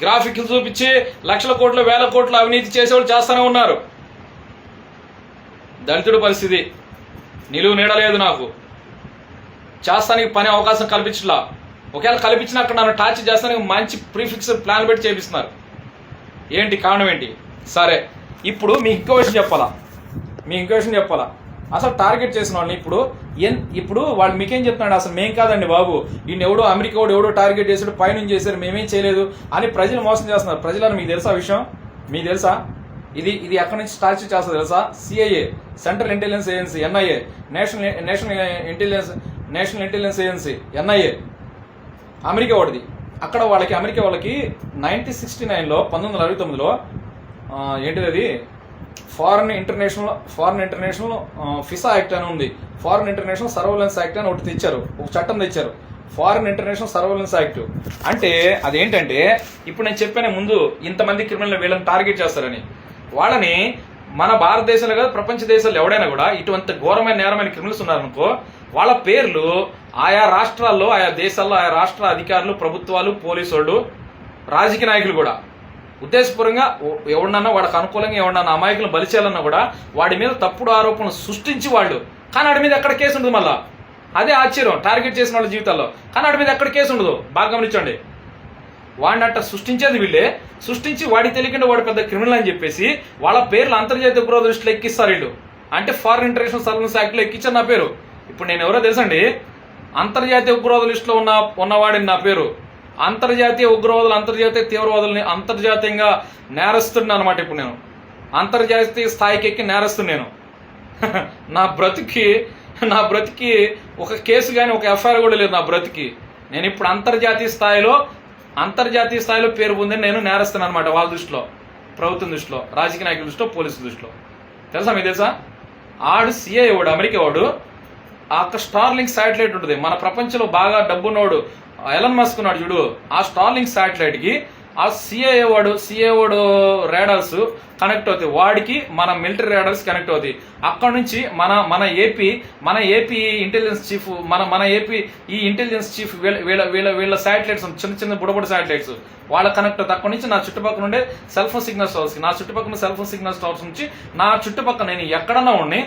గ్రాఫిక్స్ చూపించి లక్షల కోట్లు, వేల కోట్లు అవినీతి చేసేవాళ్ళు చేస్తూనే ఉన్నారు. దళితుడి పరిస్థితి నిలువు నీడలేదు. నాకు చేస్తానికి పని అవకాశం కల్పించలా. ఒకవేళ కల్పించిన అక్కడ నన్ను టార్చ్ చేస్తానికి మంచి ప్రీఫిక్స్ ప్లాన్ పెట్టి చేపిస్తున్నారు. ఏంటి కారణం ఏంటి? సరే, ఇప్పుడు మీకు ఇంకో విషయం చెప్పాలా. అసలు టార్గెట్ చేసిన వాళ్ళని ఇప్పుడు వాళ్ళు మీకేం చెప్తున్నాడు? అసలు మేం కాదండి బాబు, ఈయన అమెరికా ఎవడో టార్గెట్ చేసాడు, పైనుంచి చేశారు, మేమేం చేయలేదు అని ప్రజలు మోసం చేస్తున్నారు. ప్రజలను మీకు తెలుసా విషయం? మీకు తెలుసా ఇది ఎక్కడి నుంచి స్టార్ట్ చేస్తుంది తెలుసా? CIA, central intelligence agency, NIA, national intelligence agency, NIA, America వాడిది. అమెరికా వాళ్ళకి 1969లో 1969లో ఏంటిది అది ఫారెన్ ఇంటర్నేషనల్ ఫిసా యాక్ట్ అని ఉంది. ఫారెన్ ఇంటర్నేషనల్ సర్వేలెన్స్ యాక్ట్ అని ఒకటి తెచ్చారు, ఒక చట్టం తెచ్చారు. ఫారెన్ ఇంటర్నేషనల్ సర్వేలెన్స్ యాక్ట్ అంటే అదేంటంటే, ఇప్పుడు నేను చెప్పాను ముందు, ఇంతమంది క్రిమినల్ వీళ్ళని టార్గెట్ చేస్తారని. వాళ్ళని మన భారతదేశంలో కాదు, ప్రపంచ దేశాల్లో ఎవడైనా కూడా ఇటువంటి ఘోరమైన నేరమైన క్రిమినల్స్ ఉన్నారనుకో, వాళ్ళ పేర్లు ఆయా రాష్ట్రాల్లో, ఆయా దేశాల్లో, ఆయా రాష్ట్ర అధికారులు, ప్రభుత్వాలు, పోలీసు వాళ్ళు, రాజకీయ నాయకులు కూడా ఉద్దేశపూర్వకంగా ఎవడన్నా వాడికి అనుకూలంగా ఎవడన్నా అమాయకులను బలి చేయాలన్నా కూడా వాడి మీద తప్పుడు ఆరోపణలు సృష్టించి వాళ్ళు, కానీ వాడి మీద ఎక్కడ కేసు ఉండదు. మళ్ళా అదే ఆశ్చర్యం టార్గెట్ చేసిన వాళ్ళ జీవితాల్లో, కానీ వాడి మీద ఎక్కడ కేసు ఉండదు. బాగా గమనించండి. వాడిని అట్ట సృష్టించేది వీళ్ళే. సృష్టించి వాడికి తెలియకుండా వాడు పెద్ద క్రిమినల్ అని చెప్పేసి వాళ్ళ పేర్లు అంతర్జాతీయ ఉగ్రవాద దృష్టిలో ఎక్కిస్తారు వీళ్ళు. అంటే ఫారెన్ ఇంటర్నేషనల్ సర్వీస్ యాక్ట్లో ఎక్కించారు నా పేరు. ఇప్పుడు నేను ఎవరో తెలుసండి, అంతర్జాతీయ ఉగ్రవాద లిస్టులో ఉన్నవాడిని నా పేరు. అంతర్జాతీయ ఉగ్రవాదులు, అంతర్జాతీయ తీవ్రవాదుల్ని అంతర్జాతీయంగా నేరస్తున్నా అనమాట. ఇప్పుడు నేను అంతర్జాతీయ స్థాయికి ఎక్కి నేరస్తున్నాను. నా బ్రతికి ఒక కేసు కానీ ఒక FIR కూడా లేదు నా బ్రతికి. నేను ఇప్పుడు అంతర్జాతీయ స్థాయిలో పేరు పొంది నేను నేరస్తున్నాను అనమాట. వాళ్ళ దృష్టిలో, ప్రభుత్వం దృష్టిలో, రాజకీయ నాయకుల దృష్టిలో, పోలీసుల దృష్టిలో. మీకు తెలుసా ఆడు CIA వాడు, అమెరికా వాడు. ఆ స్టార్లింక్ శాటిలైట్ ఉంటుంది మన ప్రపంచంలో బాగా డబ్బున్నవాడు ఎలన్ మస్క్ ఉన్నాడు చూడు. ఆ స్టార్లింక్ శాటిలైట్ కి ఆ CIA వాడు రేడార్స్ కనెక్ట్ అవుతాయి. వాడికి మన మిలిటరీ రేడార్స్ కనెక్ట్ అవుతాయి. అక్కడ నుంచి మన ఏపీ ఇంటెలిజెన్స్ చీఫ్, మన ఏపీ ఈ ఇంటెలిజెన్స్ చీఫ్ వీళ్ళ శాటిలైట్స్, చిన్న బుడబుడ శాటిలైట్స్ వాళ్ళ కనెక్ట్ అవుతాయి. అక్కడ నుంచి నా చుట్టుపక్కల ఉండే సెల్ ఫోన్ సిగ్నల్ టవర్స్, నా చుట్టుపక్కల సెల్ ఫోన్ సిగ్నల్ టవర్స్ నుంచి నా చుట్టుపక్కల నేను ఎక్కడన్నా ఉండి,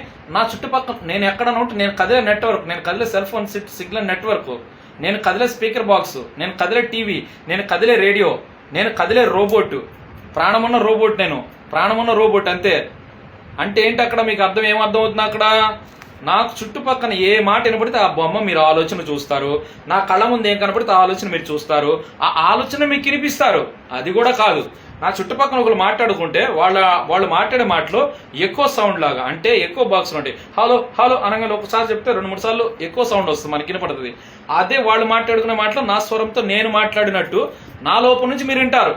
నేను ఎక్కడన్నా ఉంటే నేను కదిలే నెట్వర్క్, నేను కదిలే సెల్ ఫోన్ సిగ్నల్ నెట్వర్క్, నేను కదిలే స్పీకర్ బాక్స్, నేను కదిలే టీవీ, నేను కదిలే రేడియో, నేను కదిలే రోబోట్, ప్రాణమున్న రోబోట్ అంతే. అంటే ఏంటి అక్కడ మీకు ఏమర్థం అవుతుంది? అక్కడ నాకు చుట్టుపక్కల ఏ మాట వినపడితే ఆ బొమ్మ మీరు ఆలోచన చూస్తారు, నా కళ్ళ ముందు ఏం కనపడితే ఆ ఆలోచన మీరు చూస్తారు, ఆ ఆలోచన మీకు వినిపిస్తారు. అది కూడా కాదు, నా చుట్టుపక్కల ఒకరు మాట్లాడుకుంటే వాళ్ళు మాట్లాడే మాటలో ఎక్కువ సౌండ్ లాగా, అంటే ఎక్కువ బాక్స్ ఉంటాయి. హలో అనగానే ఒకసారి చెప్తే 2-3 సార్లు ఎక్కువ సౌండ్ వస్తుంది, మనకి వినపడుతుంది. అదే వాళ్ళు మాట్లాడుకునే మాటలో నా స్వరంతో నేను మాట్లాడినట్టు నా లోపల నుంచి మీరు వింటారు.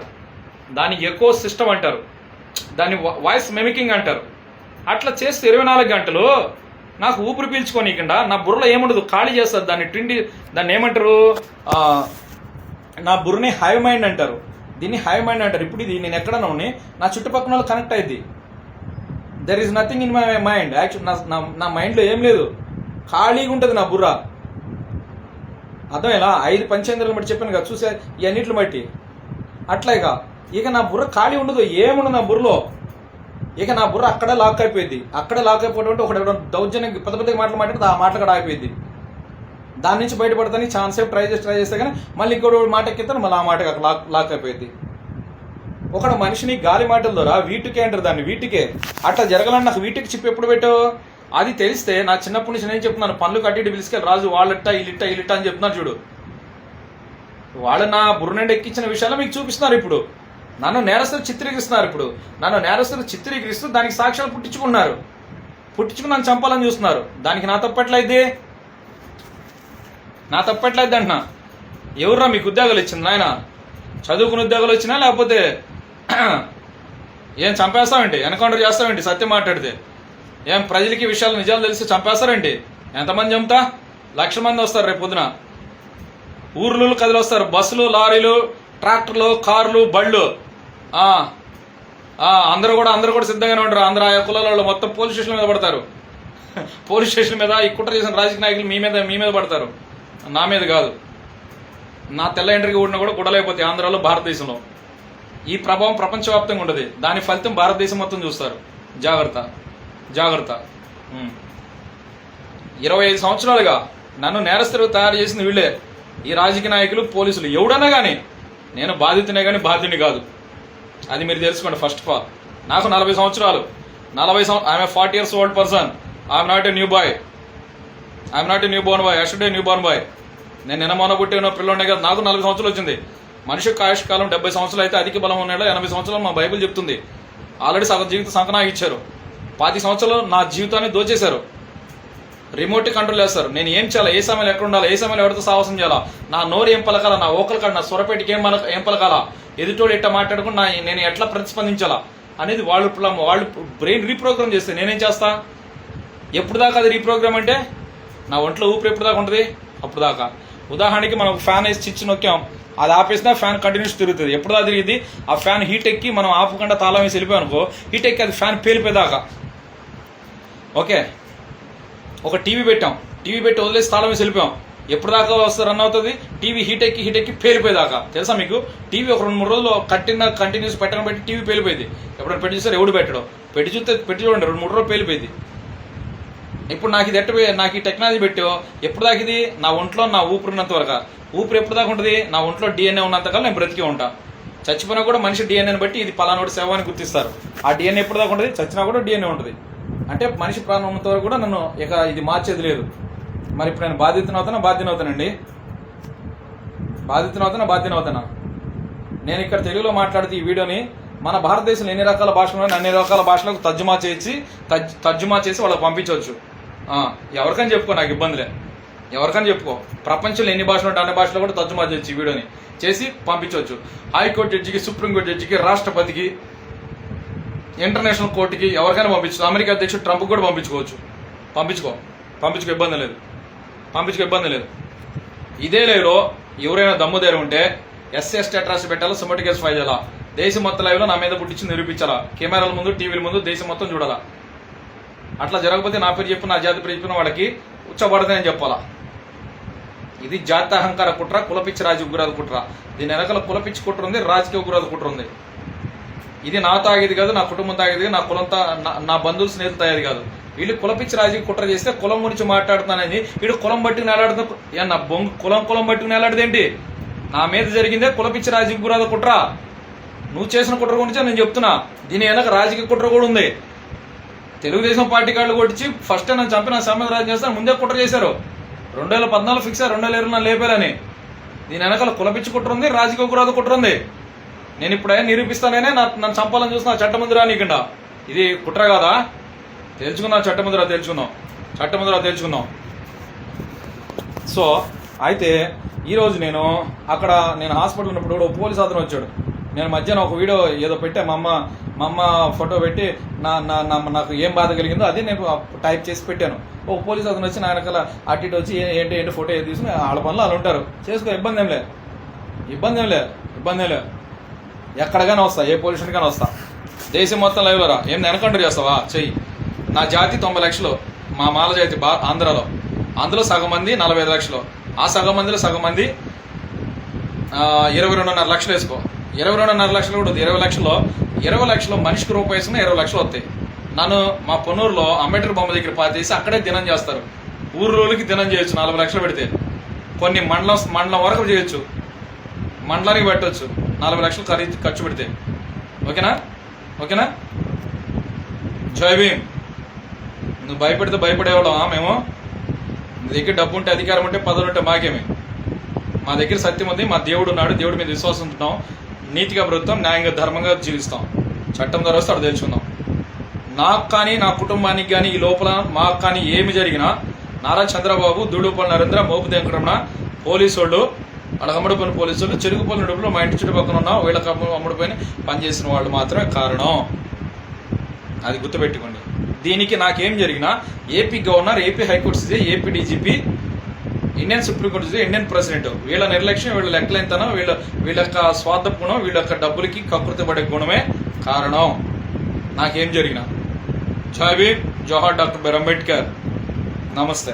దాన్ని ఎక్కువ సిస్టమ్ అంటారు, దాన్ని వాయిస్ మెమికింగ్ అంటారు. అట్లా చేస్తే 24 గంటలు నాకు ఊపిరి పీల్చుకోనికుండా నా బుర్రలో ఏముండదు, ఖాళీ చేస్తుంది. దాన్ని ఏమంటారు, నా బుర్రని హైవ్ మైండ్ అంటారు, దీన్ని హైవ్ మైండ్ అంటారు. ఇప్పుడు ఇది నేను ఎక్కడన్నా ఉన్నా నా చుట్టుపక్కల వాళ్ళు కనెక్ట్ అయింది. There is nothing in my mind. Actual నా మైండ్లో ఏం లేదు, ఖాళీగా ఉంటుంది నా బుర్ర. అర్థమేలా 5 పంచేంద్రాలను బట్టి చెప్పాను కదా, చూసే ఈ అన్నిట్లు బట్టి అట్లాగా. ఇక నా బుర్ర ఖాళీ ఉండదు, ఏముండదు నా బుర్రలో. ఇక నా బుర్ర అక్కడే లాక్ అయిపోయింది. అక్కడే లాక్ అయిపోవడం ఒకటి దౌర్జన్యం పెద్ద పెద్ద మాటలు మాట్లాడితే ఆ మాట కూడా ఆగిపోయింది. దాని నుంచి బయటపడతాను ఛాన్స్ సేపు ట్రై చేస్తే కానీ మళ్ళీ ఇంకోటి మాట ఎక్కిస్తాను, మళ్ళీ ఆ మాటకి అక్కడ లాక్ అయిపోయింది. ఒకడు మనిషిని గాలి మాటల ద్వారా వీటికే అంటారు దాన్ని, వీటికే. అట్లా జరగాలని నాకు వీటికి చిప్ ఎప్పుడు పెట్టావు అది తెలిస్తే నా చిన్నప్పటి నుంచి నేను చెప్తున్నాను, పనులు కట్టి పిలిచుకెళ్ళి రాజు వాళ్ళిట్ట ఇల్లిట్ట అని చెప్తున్నారు చూడు. వాళ్ళు నా బుర్ర నుండి ఎక్కించిన విషయాలు మీకు చూపిస్తున్నారు. ఇప్పుడు నన్ను నేరస్తులు చిత్రీకరిస్తున్నారు. ఇప్పుడు నన్ను నేరస్తులు చిత్రీకరిస్తూ దానికి సాక్ష్యాలు పుట్టించుకుని నన్ను చంపాలని చూస్తున్నారు. దానికి నా తప్పట్లయితే అంటున్నా. ఎవర్రా మీకు ఉద్యోగాలు ఇచ్చింది నాయన? చదువుకుని ఉద్యోగాలు వచ్చినా లేకపోతే ఏం చంపేస్తావేంటి? ఎన్కౌంటర్ చేస్తావేంటి? సత్యం మాట్లాడితే ఏం ప్రజలకి విషయాలు నిజాలు తెలిసి చంపేస్తారేంటి? ఎంతమంది చంపుతా? 1,00,000 మంది వస్తారు రేపు పొద్దున. ఊర్లు కదిలొస్తారు, బస్సులు, లారీలు, ట్రాక్టర్లు, కార్లు, బళ్ళు. అందరూ కూడా సిద్ధంగానే ఉంటారు. అందరూ ఆ కులాల మొత్తం పోలీస్ స్టేషన్ మీద పడతారు. పోలీస్ స్టేషన్ మీద ఈ కుట్ర చేసిన రాజకీయ నాయకులు మీ మీద పడతారు, నా మీద కాదు. నా తెల్ల ఎంట్రీకి ఊడినా కూడా గుడలైపోతాయి ఆంధ్రాలో, భారతదేశంలో. ఈ ప్రభావం ప్రపంచవ్యాప్తంగా ఉండదు. దాని ఫలితం భారతదేశం మొత్తం చూస్తారు. జాగ్రత్త. 25 సంవత్సరాలుగా నన్ను నేరస్తులు తయారు చేసిన వీళ్ళే, ఈ రాజకీయ నాయకులు, పోలీసులు. ఎవడన్నా కానీ నేను బాధితునే కానీ బాధ్యుని కాదు. అది మీరు తెలుసుకోండి. ఫస్ట్ ఆఫ్ ఆల్ నాకు 40 సంవత్సరాలు. I'm 40 years old person. I'm not a new boy. I should a new born boy. నేను నిన్న మొన్న పుట్టిన పిల్లనే కదా. నాకు 40 సంవత్సరాలు వచ్చింది. మనిషికి ఆయుష్ కాలం 70 సంవత్సరాలు అయితే అధిక బలం ఉన్నాడు. 80 సంవత్సరాలు మా బైబిల్ చెప్తుంది. ఆల్రెడీ సగం జీవితం సంకనాగిచ్చారు. 10 సంవత్సరాలు నా జీవితాన్ని దోచేశారు. రిమోట్ కంట్రోల్ చేస్తారు. నేను ఏం చేయాలా, ఏ సమయంలో ఎక్కడ ఉండాలా, ఏ సమయంలో ఎవరితో సాహసం చేయాలా, నా నోరు ఏం పలకాలా, నా ఓకలు కాడ, నా స్వరపేటికి ఏం పలకాలా, ఎదుటోడు ఎట్లా మాట్లాడుకుని నేను ఎట్లా ప్రతిస్పందించాలా అనేది వాళ్ళు బ్రెయిన్ రీప్రోగ్రామ్ చేస్తే నేనేం చేస్తా? ఎప్పుడు దాకా అది రీప్రోగ్రామ్ అంటే నా ఒంట్లో ఊపిరి ఎప్పుడు దాకా ఉంటుంది అప్పుడు దాకా. ఉదాహరణకి మనం ఫ్యాన్ వేసి స్విచ్ నొక్కాం, అది ఆపేసినా ఫ్యాన్ కంటిన్యూస్ తిరుగుతుంది. ఎప్పుడు దాకా తిరిగింది? ఆ ఫ్యాన్ హీట్ ఎక్కి మనం ఆపకుండా తాళం వేసి వెళ్ళిపోయాం అనుకో, హీట్ ఎక్కి అది ఫ్యాన్ పేలిపోయేదాకా. ఓకే, ఒక టీవీ పెట్టి వదిలేసి తాళం వేసి వెళ్ళిపోయాం. ఎప్పుడు దాకా వస్తే రన్ అవుతుంది? టీవీ హీట్ ఎక్కి పేలిపోయేదాకా. తెలుసా మీకు? టీవీ ఒక 2-3 రోజులు కంటిన్యూస్ పెట్టడం పెట్టి టీవీ పేలిపోయింది. ఎప్పుడైనా పెట్టి చూస్తారు? ఎవడు పెట్టడం? పెట్టి చూడండి, 2-3 రోజులు పేలిపోయింది. ఇప్పుడు నాకు ఈ టెక్నాలజీ పెట్టో ఎప్పుడు దాకా ఇది? నా ఒంట్లో నా ఊపిరి ఉన్నంత వరకు. ఊపిరి ఎప్పుడు దాకా ఉంటుంది? నా ఒంట్లో DNA ఉన్నంతకాలం నేను బ్రతికి ఉంటా. చచ్చిపోయినా కూడా మనిషి DNAని బట్టి ఇది పలానోడి శవాన్ని గుర్తిస్తారు. ఆ DNA ఎప్పుడు దాకా ఉంటుంది? చచ్చినా కూడా DNA ఉంటుంది. అంటే మనిషి ప్రాణం ఉన్నంత వరకు కూడా నన్ను ఇక ఇది మార్చేది లేదు. మరి ఇప్పుడు నేను బాధ్యతనవుతానండి. బాధ్యతనవుతానా? నేను ఇక్కడ తెలుగులో మాట్లాడితే ఈ వీడియోని మన భారతదేశంలో ఎన్ని రకాల భాషలు అన్ని రకాల భాషలకు తర్జుమా చేసి వాళ్ళకి పంపించవచ్చు. ఎవరికని చెప్పుకో, నాకు ఇబ్బందిలే. ఎవరికని చెప్పుకో. ప్రపంచంలో ఎన్ని భాషలు ఉంటే అన్ని భాషలో కూడా తర్జుమా చేయొచ్చు. ఈ వీడియోని చేసి పంపించవచ్చు. హైకోర్టు జడ్జికి, సుప్రీంకోర్టు జడ్జికి, రాష్ట్రపతికి, ఇంటర్నేషనల్ కోర్టుకి, ఎవరికైనా పంపించు. అమెరికా అధ్యక్షుడు ట్రంప్ కూడా పంపించుకో. ఇబ్బంది లేదు. ఇదే లైవ్లో ఎవరైనా దమ్ముదేరు ఉంటే SC/ST అట్రాసిటీ పెట్టాలా, సుమటి కేసు ఫైల్ చేయాలా, దేశం మొత్తం లైవ్లో నా మీద పుట్టించి నిరూపించాలా, కెమెరాల ముందు, టీవీల ముందు దేశం మొత్తం చూడాలా. అట్లా జరగకపోతే నా పేరు చెప్పిన, నా జాతి పేరు చెప్పిన వాళ్ళకి ఉచ్చబడదని చెప్పాలా. ఇది జాతి అహంకార కుట్ర, కులపిచ్చి రాజకీయ ఉగ్రవాద కుట్ర. దీని వెనకాల కులపిచ్చి కుట్ర ఉంది, రాజకీయ ఉగ్రవాద కుట్ర ఉంది. ఇది నా తాగేది కాదు, నా కుటుంబం తాగేది, నా కులంతా, నా బంధువులు, స్నేహితులు తాగేది కాదు. వీళ్ళు కులపిచ్చి రాజకీయ కుట్ర చేస్తే కులం గురించి మాట్లాడుతున్నానని వీడు కులం బట్టుకు నేలాడుతున్నా. నా బొంగు కులం బట్టుకు నేలాడదేంటి? నా మీద జరిగిందే కులపిచ్చి రాజకీయ ఉగ్రవాద కుట్ర. నువ్వు చేసిన కుట్ర గురించి నేను చెప్తున్నా. దీని వెనక రాజకీయ కుట్ర కూడా ఉంది. తెలుగుదేశం పార్టీ కార్డులు కొట్టించి ఫస్ట్ నన్ను చంపి నా సామాజిక రాజ్యం చేస్తాను ముందే కుట్ర చేశారు. 2014 ఫిక్స్ అయ్యారు, 2020 నన్ను లేపారని. దీని వెనకాల కులపిచ్చి కుట్ర ఉంది, రాజకీయ ఉగ్రవాద కుట్ర ఉంది. నేను ఇప్పుడే నిరూపిస్తానే నన్ను చంపాలని చూస్తున్నా. చట్టం ముందు రానికుండా ఇది కుట్ర కాదా? చట్టం ముందు తెలుసుకుందాం. సో అయితే ఈరోజు నేను హాస్పిటల్ ఉన్నప్పుడు కూడా పోలీస్ అతను వచ్చాడు. నేను మధ్యాహ్నం ఒక వీడియో ఏదో పెట్టా, మా అమ్మ ఫోటో పెట్టి నాకు ఏం బాధ కలిగిందో అది నేను టైప్ చేసి పెట్టాను. ఒక పోలీస్ అతను వచ్చి నా వెనకాల అటు ఇటు వచ్చి ఏంటి ఫోటో ఏది తీసుకుని వాళ్ళ పనులు వాళ్ళు ఉంటారు, చేసుకో, ఇబ్బంది ఏం లే. ఎక్కడికైనా వస్తా, ఏ పోలీస్ స్టేషన్కైనా వస్తా. దేశం మొత్తం లైవ్లో రా. ఏం ఎనకంటర్ చేస్తావా? చెయ్యి. నా జాతి 90 లక్షలు, మా మాల జాతి ఆంధ్రాలో. అందులో సగం మంది 45 లక్షలు. ఆ సగం మందిలో సగం మంది 22.5 లక్షలు వేసుకో. 22.5 లక్షలు కూడా 20 లక్షల్లో 20 లక్షలు మనిషికి రూపాయి వేసుకున్న 20 లక్షలు వస్తాయి. నన్ను మా పొన్నూరులో అంబేద్కర్ బొమ్మ దగ్గర పాతేసి అక్కడే దినం చేస్తారు. ఊరు రోజులకి దినం చేయొచ్చు 40 లక్షలు పెడితే. కొన్ని మండలం వరకు చేయొచ్చు, మండలానికి పెట్టవచ్చు 40 లక్షలు ఖర్చు పెడితే. ఓకేనా? ఓకేనా? జై భీమ్. నువ్వు భయపెడితే భయపడేవాళ్ళం మేము. నీ దగ్గర డబ్బు ఉంటే, అధికారం ఉంటే, పదవులు ఉంటే మాకేమి. మా దగ్గర సత్యం ఉంది, మా దేవుడు ఉన్నాడు, దేవుడి మీద విశ్వాసం ఉంటున్నాం, నీతిగా బ్రతుకుతాం, న్యాయంగా ధర్మంగా జీవిస్తాం, చట్టం ద్వారా వస్తే అక్కడ తెలుసుకుందాం. నాకు కానీ నా కుటుంబానికి కానీ ఈ లోపల మాకు కానీ ఏమి జరిగినా నారా చంద్రబాబు, దూడుపల్లి నరేంద్ర, మోపు వెంకటరమణ, పోలీసు వాళ్ళు, అడగమ్మడిపోయిన పోలీసు వాళ్ళు, చెరుకుపల్లి నడుపులో మా ఇంటి చుట్టుపక్కల ఉన్న వీళ్ళకి అమ్ముడిపోయిన పనిచేసిన వాళ్ళు మాత్రమే కారణం. అది గుర్తుపెట్టుకోండి. దీనికి నాకేం జరిగినా AP governor, AP high court CJ, AP DGP, Indian supreme court CJ, Indian president, వీళ్ళ నిర్లక్ష్యం, వీళ్ళ లెక్కలెంతనం, వీళ్ళ యొక్క స్వార్థ గుణం, వీళ్ళ యొక్క డబ్బులకి కకృతి పడే గుణమే కారణం నాకేం జరిగినా. జై భీమ్, జోహార్ డాక్టర్ బిఆర్ అంబేద్కర్. నమస్తే.